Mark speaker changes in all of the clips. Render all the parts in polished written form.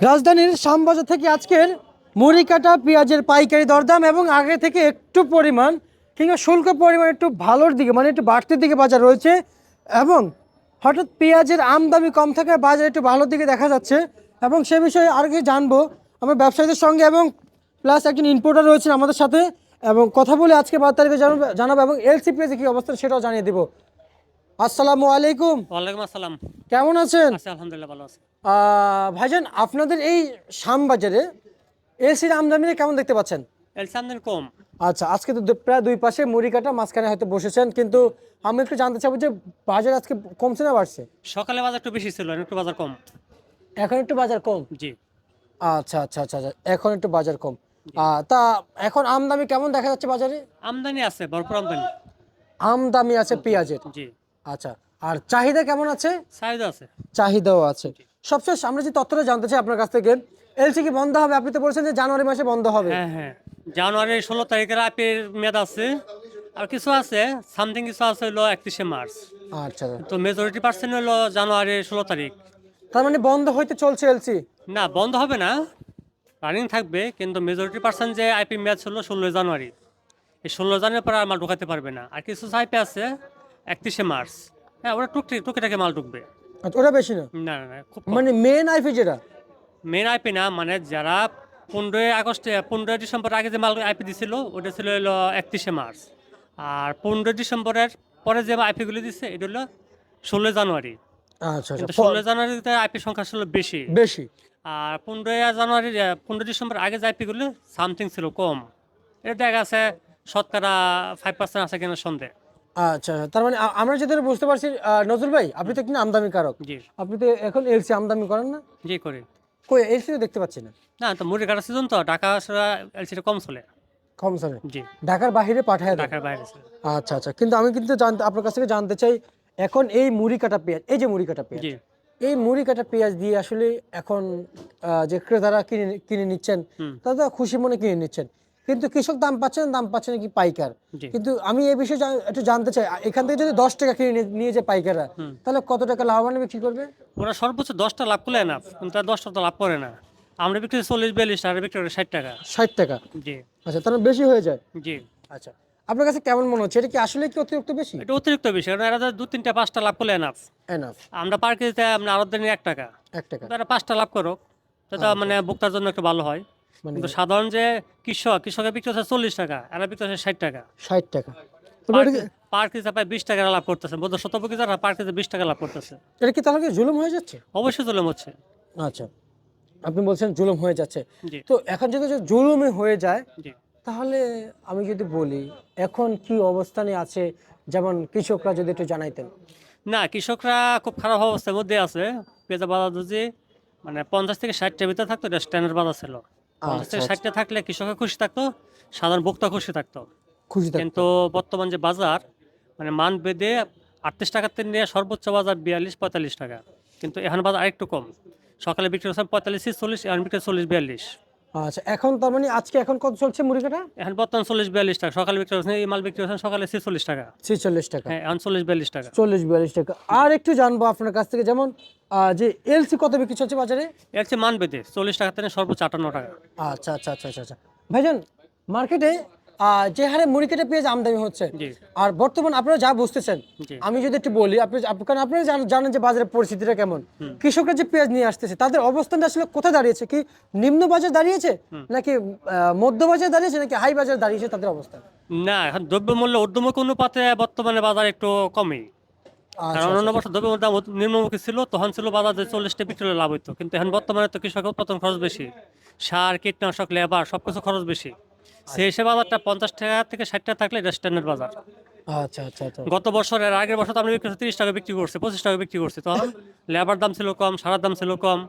Speaker 1: রাজধানীর শ্যামবাজার থেকে আজকের মুড়ি কাটা পেঁয়াজের পাইকারি দরদাম এবং আগে থেকে একটু পরিমাণ কিংবা শুল্ক পরিমাণ একটু ভালোর দিকে মানে একটু বাড়তির দিকে বাজার রয়েছে এবং হঠাৎ পেঁয়াজের আমদানি কম থাকায় বাজার একটু ভালোর দিকে দেখা যাচ্ছে এবং সে বিষয়ে আর কি জানবো আমরা ব্যবসায়ীদের সঙ্গে এবং প্লাস একজন ইম্পোর্টার রয়েছেন আমাদের সাথে এবং কথা বলে আজকে 12 তারিখে জানাবো এবং এলসি পেঁয়াজের কী অবস্থা সেটাও জানিয়ে দেবো। আসসালামু আলাইকুম।
Speaker 2: ওয়ালাইকুম আসসালাম।
Speaker 1: কেমন আছেন?
Speaker 2: আছি আলহামদুলিল্লাহ, ভালো আছি।
Speaker 1: ভাইজান, আপনাদের এই শ্যামবাজারে এলসির আমদানি কেমন দেখতে পাচ্ছেন?
Speaker 2: এলসি আমদানি কম।
Speaker 1: আচ্ছা, আজকে তো প্রায় দুই পাশে মুড়ি কাটা মাঝখানে হয়তো বসেছেন, কিন্তু আমি একটু জানতে চাবো যে বাজার আজকে কমছে না বাড়ছে?
Speaker 2: সকালে বাজার একটু বেশি ছিল, একটু বাজার কম।
Speaker 1: এখন একটু বাজার কম।
Speaker 2: জি।
Speaker 1: আচ্ছা আচ্ছা আচ্ছা আচ্ছা, এখন একটু বাজার কম। তা এখন আমদানি কেমন দেখা যাচ্ছে বাজারে?
Speaker 2: আমদানি আছে, ভরপুর আমদানি।
Speaker 1: আমদানি আছে পেঁয়াজের।
Speaker 2: জি।
Speaker 1: আচ্ছা, আর চাহিদা কেমন আছে?
Speaker 2: চাহিদা আছে।
Speaker 1: চাহিদাও আছে। সবশেষ আমরা যে তথ্যটা জানতে চাই আপনার কাছ থেকে, এলসি কি বন্ধ হবে? আপনি তো বলছেন যে জানুয়ারি মাসে বন্ধ হবে।
Speaker 2: হ্যাঁ হ্যাঁ, জানুয়ারির 16 তারিখের আপির মেয়াদ আছে, আর কিছু আছে সামথিং, কিছু আছে হলো 31শে মার্চ।
Speaker 1: আচ্ছা,
Speaker 2: তো মেজরিটি পার্সেন্ট হলো জানুয়ারির 16 তারিখ।
Speaker 1: তার মানে বন্ধ হইতে চলছে এলসি?
Speaker 2: না, বন্ধ হবে না, রানিং থাকবে, কিন্তু মেজরিটি পার্সেন্ট যে আইপি মেয়াদ ছিল 16 জানুয়ারি। এই 16 জানুয়ারির পর আর মাল ঢোকাতে পারবে না। আর কিছু আইপি আছে 31শে মার্চ। হ্যাঁ, ওরা টুকিটাকি মাল ঢুকবে।
Speaker 1: আচ্ছা, ওটা বেশি না
Speaker 2: না না না, খুব
Speaker 1: মানে মেন আইপি যেটা?
Speaker 2: মেন আইপি না, মানে যারা 15 ডিসেম্বর আগে যে মাল আইপি দিছিল ওটা ছিল হলো 31শে মার্চ। আর 15 ডিসেম্বরের পরে যে আইপিগুলি দিচ্ছে এটা হলো 16 জানুয়ারি।
Speaker 1: আচ্ছা আচ্ছা,
Speaker 2: কিন্তু 16 জানুয়ারিতে আইপি সংখ্যা ছিল বেশি।
Speaker 1: বেশি।
Speaker 2: আর 15 ডিসেম্বর আগে যে আইপিগুলো সামথিং ছিল কম। এটা দেখা গেছে শতকরা 5% আছে কিনা সন্দেহ।
Speaker 1: আচ্ছা, তার মানে আমরা যেটা বুঝতে পারছি, নজরুল ভাই আপনি তো কিনা আমদানি কারক,
Speaker 2: জি
Speaker 1: আপনি তো এখন এলসি আমদানি করেন না?
Speaker 2: জি করি।
Speaker 1: কই এলসি তো দেখতে পাচ্ছি না।
Speaker 2: না, তো মুড়ি কাটার সিজন তো ঢাকা এলসিটা কম চলে।
Speaker 1: কম চলে,
Speaker 2: জি,
Speaker 1: ঢাকার বাইরে পাঠায় দেয়।
Speaker 2: ঢাকার বাইরে চলে।
Speaker 1: আচ্ছা আচ্ছা, কিন্তু আমি কিন্তু জানতে আপনার কাছ থেকে জানতে চাই, এখন এই মুড়ি কাটা পেঁয়াজ, এই যে মুড়ি কাটা পেঁয়াজ,
Speaker 2: জি
Speaker 1: এই মুড়ি কাটা পেঁয়াজ দিয়ে আসলে এখন যে ক্রেতারা কিনে কিনে নিচ্ছেন তারা তো খুশি মনে কিনে নিচ্ছেন, কিন্তু কৃষক দাম পাচ্ছেন কি পাইকার?
Speaker 2: জি।
Speaker 1: কিন্তু আমি এই বিষয়ে একটু জানতে চাই, এখান থেকে যদি 10 টাকা কিনে নিয়ে যায় পাইকাররা, তাহলে কত টাকা লাভবান বিক্রি করবে?
Speaker 2: ওরা সর্বোচ্চ 10টা লাভ করলে না, কিন্তু তারা 10টা তো লাভ করে না। আমরা বিক্রি 40-42 টাকা, বিক্রি করে 60 টাকা।
Speaker 1: 60 টাকা?
Speaker 2: জি
Speaker 1: আচ্ছা, তাহলে বেশি হয়ে যায়।
Speaker 2: জি।
Speaker 1: আচ্ছা, আপনার কাছে কেমন মনে হচ্ছে, এটা কি আসলে কি অতিরিক্ত বেশি?
Speaker 2: এটা অতিরিক্ত বেশি, কারণ এরা 2-3-5টা লাভ করলে এনাফ।
Speaker 1: এনাফ।
Speaker 2: আমরা পার কেজিতে আমরা আরো দিন 1 টাকা,
Speaker 1: 1 টাকা
Speaker 2: তারা 5টা লাভ করো, সেটা মানে ভোক্তার জন্য একটু ভালো হয়।
Speaker 1: মানে
Speaker 2: কিন্তু সাধারণ যে কৃষকের বিক্রি হচ্ছে 40 টাকা, এরা বিক্রি হচ্ছে 60 টাকা।
Speaker 1: 60 টাকা? তবে
Speaker 2: পার কেজিতে প্রায় 20 টাকা লাভ করতেছে, বোধ শতপক্ষী যারা পার কেজি 20 টাকা লাভ করতেছে।
Speaker 1: এটা কি তাহলে কি জুলুম হয়ে যাচ্ছে?
Speaker 2: অবশ্যই জুলুম হচ্ছে।
Speaker 1: আচ্ছা, আপনি বলছেন জুলুম হয়ে যাচ্ছে।
Speaker 2: জি
Speaker 1: তো এখন যদি জুলুমই হয়ে যায়,
Speaker 2: জি।
Speaker 1: তাহলে আমি যদি বলি এখন কি অবস্থানে আছে, যেমন কৃষকরা যদি একটু জানাইতেন।
Speaker 2: না, কৃষকরা খুব খারাপ অবস্থার মধ্যে আছে। পেঁয়াজের বাজার যদি মানে 50 থেকে 60টার ভিতরে থাকতো, এটা স্ট্যান্ডার্ড বাজার ছিল। 50
Speaker 1: আচ্ছা
Speaker 2: থেকে
Speaker 1: আচ্ছা,
Speaker 2: 60টা থাকলে কৃষকের খুশি থাকতো, সাধারণ ভোক্তা খুশি থাকতো।
Speaker 1: খুশি থাকতো।
Speaker 2: কিন্তু বর্তমান যে বাজার, মানে মান বেঁধে 38 টাকার থেকে নিয়ে সর্বোচ্চ বাজার 42-45 টাকা। কিন্তু এখন বাজার আরেকটু কম। সকালে বিক্রি হচ্ছে 45-40, এখন বিক্রি 40-42।
Speaker 1: আচ্ছা, এখন তার মানে আজকে এখন কত চলছে মুড়ি কাটা?
Speaker 2: এখন বর্তমান 40-42 টাকা। সকালে বিক্রি হচ্ছে, এই মাল বিক্রি হচ্ছে সকালে 46 টাকা।
Speaker 1: 46 টাকা?
Speaker 2: হ্যাঁ, এখন 40-42 টাকা।
Speaker 1: 40-42 টাকা। আর একটু জানবো আপনার কাছ থেকে, যেমন যে এলসি কত বিক্রি চলছে বাজারে?
Speaker 2: এর চেয়ে মান বেঁধে 40 টাকা থেকে সর্বোচ্চ 58 টাকা।
Speaker 1: আচ্ছা আচ্ছা আচ্ছা আচ্ছা আচ্ছা, ভাইজান মার্কেটে যে হারে মুড়ি কেটে পেঁয়াজ আমদানি হচ্ছে,
Speaker 2: জি
Speaker 1: আর বর্তমান আপনারা যা বুঝতেছেন,
Speaker 2: জি।
Speaker 1: আমি যদি একটু বলি, কারণ আপনারা জানেন যে বাজারের পরিস্থিতিটা কেমন, কৃষকরা যে পেঁয়াজ নিয়ে আসতেছে তাদের অবস্থানটা আসলে কোথায় দাঁড়িয়েছে? কি নিম্ন বাজার দাঁড়িয়েছে, নাকি মধ্য বাজার দাঁড়িয়েছে, নাকি হাই বাজার দাঁড়িয়েছে তাদের অবস্থা?
Speaker 2: না, এখন দ্রব্যমূল্য ঊর্ধ্বমুখী অনুপাতে বর্তমানে বাজার একটু কমই।
Speaker 1: আচ্ছা
Speaker 2: কারণ অন্য
Speaker 1: আচ্ছা
Speaker 2: বছর দ্রব্যমূল্য দাম নিম্নমুখী ছিল, তখন ছিল বাজার যে 40টা বিক্রি হলে লাভ হইতো। কিন্তু এখন বর্তমানে তো কৃষকের উৎপাদন খরচ বেশি, সার, কীটনাশক, লেবার সবকিছু খরচ বেশি। সেই হিসেবে বাজারটা 50 টাকা থেকে 60 টাকা থাকলে এটা স্ট্যান্ডার্ড বাজার।
Speaker 1: আচ্ছা আচ্ছা আচ্ছা।
Speaker 2: গত বছরের আগের বছর তো আমরা বিক্রি করছি 30 টাকা বিক্রি করছি, 25 টাকা বিক্রি করছি। তখন লেবার দাম ছিল কম, সারার দাম ছিল কম,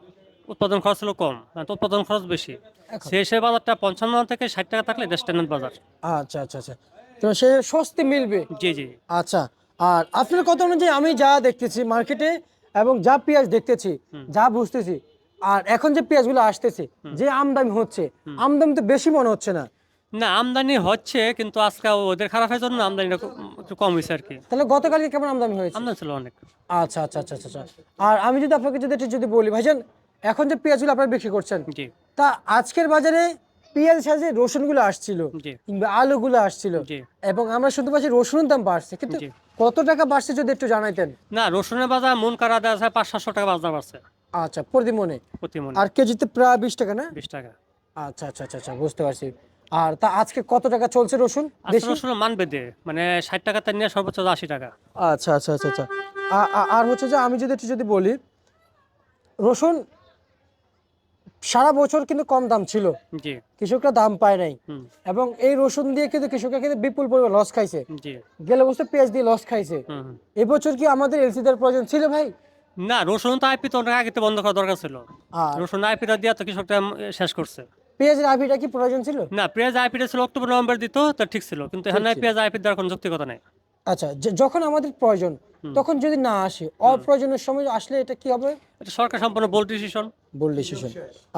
Speaker 2: উৎপাদন খরচ ছিল কম, তো উৎপাদন খরচ বেশি।
Speaker 1: এখন
Speaker 2: সেই হিসেবে বাজারটা 55 থেকে 60 টাকা থাকলে এটা স্ট্যান্ডার্ড বাজার।
Speaker 1: আচ্ছা আচ্ছা আচ্ছা, তো সে স্বস্তি মিলবে।
Speaker 2: জি জি
Speaker 1: আচ্ছা, আর আপনার কথা অনুযায়ী আমি যা দেখতেছি মার্কেটে এবং যা পেঁয়াজ দেখতেছি, যা বুঝতেছি, আর এখন যে পেঁয়াজগুলো আসতেছে, যে আমদানি হচ্ছে, আমদানি তো বেশি মনে হচ্ছে না?
Speaker 2: না, আমদানি হচ্ছে, কিন্তু আজকে ওদের খারাপের জন্য আমদানিটা একটু কম হয়েছে আর কি।
Speaker 1: তাহলে গতকালকে কেমন আমদানি হয়েছে?
Speaker 2: আমদানি ছিল অনেক।
Speaker 1: আচ্ছা আচ্ছা আচ্ছা আচ্ছা। আর আমি যদি আপনাকে যদি একটু যদি বলি ভাইজান, এখন যে পেঁয়াজগুলো আপনারা বিক্রি করছেন,
Speaker 2: জি
Speaker 1: তা আজকের বাজারে পেঁয়াজ সাথে রসুনগুলো আসছিল
Speaker 2: জি
Speaker 1: কিংবা আলুগুলো আসছিল,
Speaker 2: জি
Speaker 1: এবং আমরা শুনতে পাচ্ছি রসুনের দাম বাড়ছে, কিন্তু
Speaker 2: জি।
Speaker 1: কত টাকা বাড়ছে যদি একটু জানাইতেন।
Speaker 2: না, রসুনের বাজার মন করা দেওয়া আছে 500-700 টাকা বাজার বাড়ছে
Speaker 1: আচ্ছা, প্রতি মনে।
Speaker 2: প্রতি মনে,
Speaker 1: আর কেজিতে প্রায় 20 টাকা না?
Speaker 2: 20 টাকা।
Speaker 1: আচ্ছা আচ্ছা আচ্ছা আচ্ছা, বুঝতে পারছি। আর তা আজকে কত টাকা চলছে রসুন
Speaker 2: আজকে
Speaker 1: দেশি?
Speaker 2: রসুন মান বেঁধে মানে 60 টাকাতে নিয়ে সর্বোচ্চ 80 টাকা।
Speaker 1: আচ্ছা আচ্ছা আচ্ছা আচ্ছা। আর হচ্ছে যে আমি যদি বলি, রসুন সারা বছর কিন্তু কম দাম ছিল,
Speaker 2: জি
Speaker 1: কৃষকরা দাম পায় নাই,
Speaker 2: হুম
Speaker 1: এবং এই রসুন দিয়ে কিন্তু কৃষকরা কিন্তু বিপুল পরিমাণ লস খাইছে।
Speaker 2: জি
Speaker 1: গেলে বছর পেঁয়াজ দিয়ে লস খাইছে,
Speaker 2: হুম হুম।
Speaker 1: এবছর কি আমাদের এলসি দেওয়ার প্রয়োজন ছিল ভাই?
Speaker 2: না, রসুন তো আইপি তো অনেক আগে তো বন্ধ করা দরকার ছিল।
Speaker 1: আর
Speaker 2: রসুন আইপিটা দিয়ে তো কৃষকটা শেষ করছে।
Speaker 1: পেঁয়াজের আভিটা কি প্রয়োজন ছিল?
Speaker 2: না, পেঁয়াজ আইপিটা ছিল অক্টোবর নভেম্বর দিত, তা ঠিক ছিল, কিন্তু এখানে
Speaker 1: ছিল।
Speaker 2: পেঁয়াজ আইপি দেওয়ার কোনো যৌক্তিকতা নেই।
Speaker 1: আচ্ছা, যখন আমাদের প্রয়োজন তখন যদি না আসে, অপ্রয়োজনের সময় আসলে এটা কি হবে?
Speaker 2: এটা সরকার সম্পূর্ণ বোল্ড ডিসিশন।
Speaker 1: বল ডিসিশন।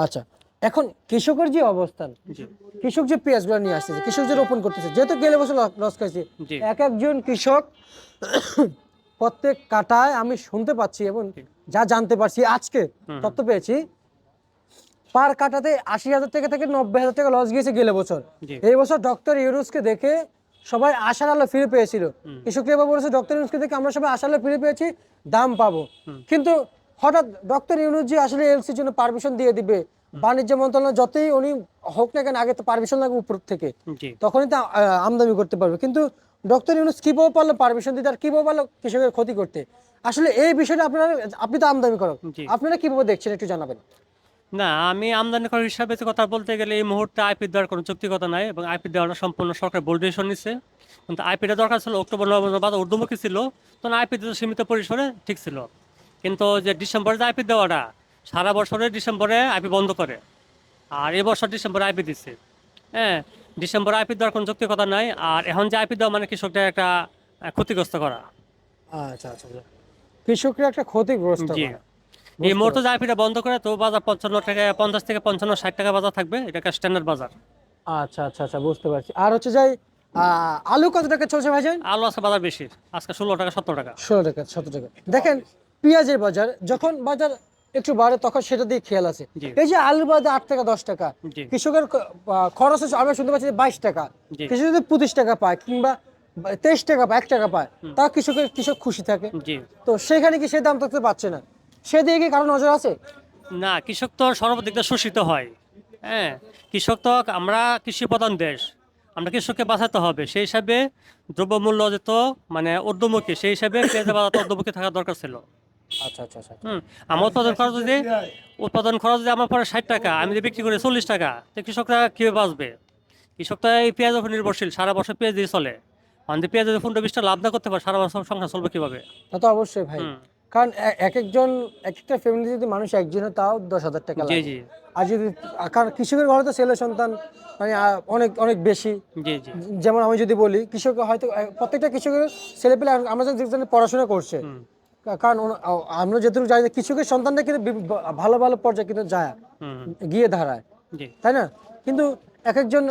Speaker 1: আচ্ছা, এখন কৃষকের যে অবস্থান,
Speaker 2: জি
Speaker 1: কৃষক যে পেঁয়াজগুলো নিয়ে আসতেছে, কৃষক যে রোপণ করতেছে, যেহেতু গেলে বছর লস খাইছে,
Speaker 2: জি
Speaker 1: এক একজন কৃষক প্রত্যেক কাটায় আমি শুনতে পাচ্ছি এবং যা জানতে পারছি আজকে তথ্য পেয়েছি, পার কাটাতে 80,000 টাকা থেকে 90,000 টাকা লস গিয়েছে গেলে বছর।
Speaker 2: জি
Speaker 1: এই বছর ডক্টর ইউনূসকে দেখে সবাই আশার আলো ফিরে পেয়েছিল, কৃষকরা এবার বলেছে ডক্টর ইউনূসকে দেখে আমরা সবাই আশার আলো ফিরে পেয়েছি, দাম পাবো। কিন্তু হঠাৎ ডক্টর ইউনূস যে আসলে এলসির জন্য পারমিশন দিয়ে দিবে, বাণিজ্য মন্ত্রণালয় যতই উনি হোক না কেন, আগে তো পারমিশন লাগবে উপর থেকে,
Speaker 2: জি
Speaker 1: তখনই তো আমদানি করতে পারবে। কিন্তু ডক্টর ইউনূস কিভাবে পারলো পারমিশন দিতে, আর কিভাবে পারলো কৃষকের ক্ষতি করতে? আসলে এই বিষয়টা আপনি তো আমদানি করো,
Speaker 2: জি।
Speaker 1: আপনারা কিভাবে দেখছেন একটু জানাবেন।
Speaker 2: না, আমি আমদানি করার হিসাবে যে কথা বলতে গেলে এই মুহূর্তে আইপি দেওয়ার কোনো যৌক্তিকতা নাই, এবং আইপি দেওয়াটা সম্পূর্ণ সরকার বোল্ড ডিসিশন নিচ্ছে। কিন্তু আইপিটা দরকার ছিল অক্টোবর নভেম্বর বাজার ঊর্ধ্বমুখী ছিল, তখন আইপি দিতে সীমিত পরিসরে ঠিক ছিল। কিন্তু যে ডিসেম্বরে যে আইপি দেওয়াটা, সারা বছরে ডিসেম্বরে আইপি বন্ধ করে, আর এবছর ডিসেম্বরে আইপি দিচ্ছে। হ্যাঁ, ডিসেম্বরে আইপি দেওয়ার কোনো যৌক্তিকতা নাই। আর এখন যে আইপি দেওয়া মানে কৃষকদের একটা ক্ষতিগ্রস্ত করা।
Speaker 1: আচ্ছা আচ্ছা আচ্ছা। কৃষকরা একটা ক্ষতিগ্রস্ত
Speaker 2: জি,
Speaker 1: করা।
Speaker 2: এই মুহূর্তে যে আইপিটা বন্ধ করে তো বাজার 55 টাকা, 50 থেকে 55, 60 টাকা বাজার থাকবে, এটা একটা স্ট্যান্ডার্ড বাজার।
Speaker 1: আচ্ছা আচ্ছা আচ্ছা, বুঝতে পারছি। আর হচ্ছে যাই, আলু কত টাকা চলছে ভাইজান?
Speaker 2: আলু আছে বাজার বেশি, আজকে 16 টাকা 17 টাকা।
Speaker 1: 16 টাকা 17 টাকা। দেখেন, পেঁয়াজের বাজার যখন বাজার একটু বাড়ে তখন সেটা দিয়ে খেয়াল আছে।
Speaker 2: জি।
Speaker 1: এই যে আলুর বাজার 8 টাকা 10 টাকা,
Speaker 2: জি
Speaker 1: কৃষকের খরচ হচ্ছে, আমরা শুনতে পাচ্ছি যে 22 টাকা,
Speaker 2: জি
Speaker 1: কৃষক যদি 25 টাকা পায় কিংবা 23 টাকা পায়, 1 টাকা পায়, তা কৃষক খুশি থাকে।
Speaker 2: জি।
Speaker 1: তো সেখানে কি সে দাম থাকতে পারছে না, সেদিকে কি কারো নজর আছে?
Speaker 2: না, কৃষক তো সর্বদিক দিয়ে শোষিত হয়। হ্যাঁ, কৃষক তো, আমরা কৃষি প্রধান দেশ, আমরা কৃষককে বাঁচাতে হবে। সেই হিসাবে দ্রব্যমূল্য যেত মানে ঊর্ধ্বমুখী, সেই হিসাবে পেঁয়াজের বাজার তো ঊর্ধ্বমুখী থাকা দরকার ছিল।
Speaker 1: আচ্ছা আচ্ছা আচ্ছা।
Speaker 2: আমার উৎপাদন খরচ যদি আমার পরে 60 টাকা, আমি যদি বিক্রি করি 40 টাকা, তো কৃষকরা কীভাবে বাঁচবে? কৃষক তো এই পেঁয়াজের উপর নির্ভরশীল, সারা বছর পেঁয়াজ দিয়ে চলে। আমাদের পেঁয়াজ যদি 15-20 টাকা লাভ না করতে পারে, সারা বছর সংসার চলবে কীভাবে?
Speaker 1: তা তো অবশ্যই ভাই,
Speaker 2: হুম।
Speaker 1: কারণ এক একজন, এক একটা ফ্যামিলি যদি মানুষ একজনের, তাও 10,000 টাকা
Speaker 2: জি
Speaker 1: লাগে।
Speaker 2: জি
Speaker 1: আর যদি, কারণ কৃষকের ঘরে তো ছেলে সন্তান মানে অনেক অনেক বেশি।
Speaker 2: জি জি
Speaker 1: যেমন আমি যদি বলি, কৃষক হয়তো প্রত্যেকটা কৃষকের ছেলে পেলে আমরা যেখানে পড়াশোনা করছে,
Speaker 2: হুম
Speaker 1: কারণ আমরা যেটুকু জানি যে কৃষকের সন্তানরা কিন্তু ভালো ভালো পর্যায়ে কিন্তু যায়,
Speaker 2: হুম
Speaker 1: গিয়ে দাঁড়ায়,
Speaker 2: জি
Speaker 1: তাই না? কিন্তু এক একজন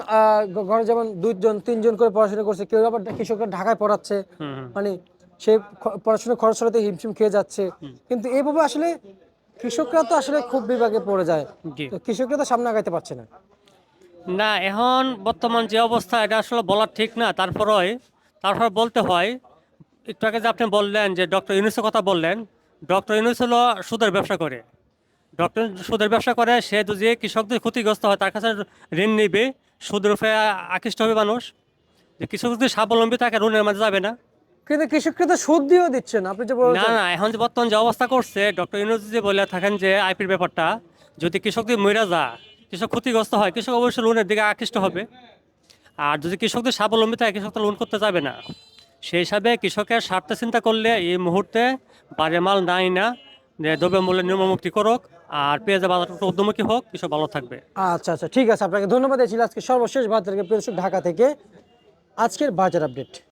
Speaker 1: ঘরে যেমন 2জন 3জন করে পড়াশোনা করছে, কেউ আবার কৃষকরা ঢাকায় পড়াচ্ছে,
Speaker 2: হুম
Speaker 1: মানে সে পড়াশোনা খরচ চালাতে হিমশিম খেয়ে যাচ্ছে। কিন্তু এইভাবে আসলে কৃষকরা তো আসলে খুব বিভাগে পড়ে যায়,
Speaker 2: জি।
Speaker 1: তো কৃষকরা তো সামনে আগাইতে পারছে না।
Speaker 2: না, এখন বর্তমান যে অবস্থা, এটা আসলে বলা ঠিক না। তারপর বলতে হয়, একটু আগে যে আপনি বললেন যে ডক্টর ইউনূসের কথা বললেন, ডক্টর ইউনূস হলো সুদের ব্যবসা করে। ডক্টর সুদের ব্যবসা করে, সে যদি কৃষকদের ক্ষতিগ্রস্ত হয় তার কাছে ঋণ নিবে, সুদের উপরে আকৃষ্ট হবে মানুষ। যে কৃষক যদি স্বাবলম্বী থাকে, ঋণের মাঝে যাবে না।
Speaker 1: কিন্তু কৃষকরা তো সুদ দিয়েও দিচ্ছে না, আপনি যে
Speaker 2: না
Speaker 1: বলছেন।
Speaker 2: না, এখন যে বর্তমান যে অবস্থা করছে, ডক্টর ইউনূস যে বলে থাকেন যে আইপির ব্যাপারটা, যদি কৃষক যদি মরে যা, কৃষক ক্ষতিগ্রস্ত হয়, কৃষক অবশ্যই লোনের দিকে আকৃষ্ট হবে। আর যদি কৃষকদের স্বাবলম্বী থাকে, কৃষক তো লোন করতে যাবে না। সেই হিসাবে কৃষকের স্বার্থ চিন্তা করলে এই মুহূর্তে বারে মাল নাই না, যে দ্রব্যমূল্যের নিম্নমুক্তি করুক, আর পেঁয়াজের বাজারটা একটু ঊর্ধ্বমুখী হোক, কৃষক ভালো থাকবে।
Speaker 1: আচ্ছা আচ্ছা, ঠিক আছে, আপনাকে ধন্যবাদ। এই ছিল আজকে সর্বশেষ বাজার থেকে ঢাকা থেকে আজকের বাজার আপডেট।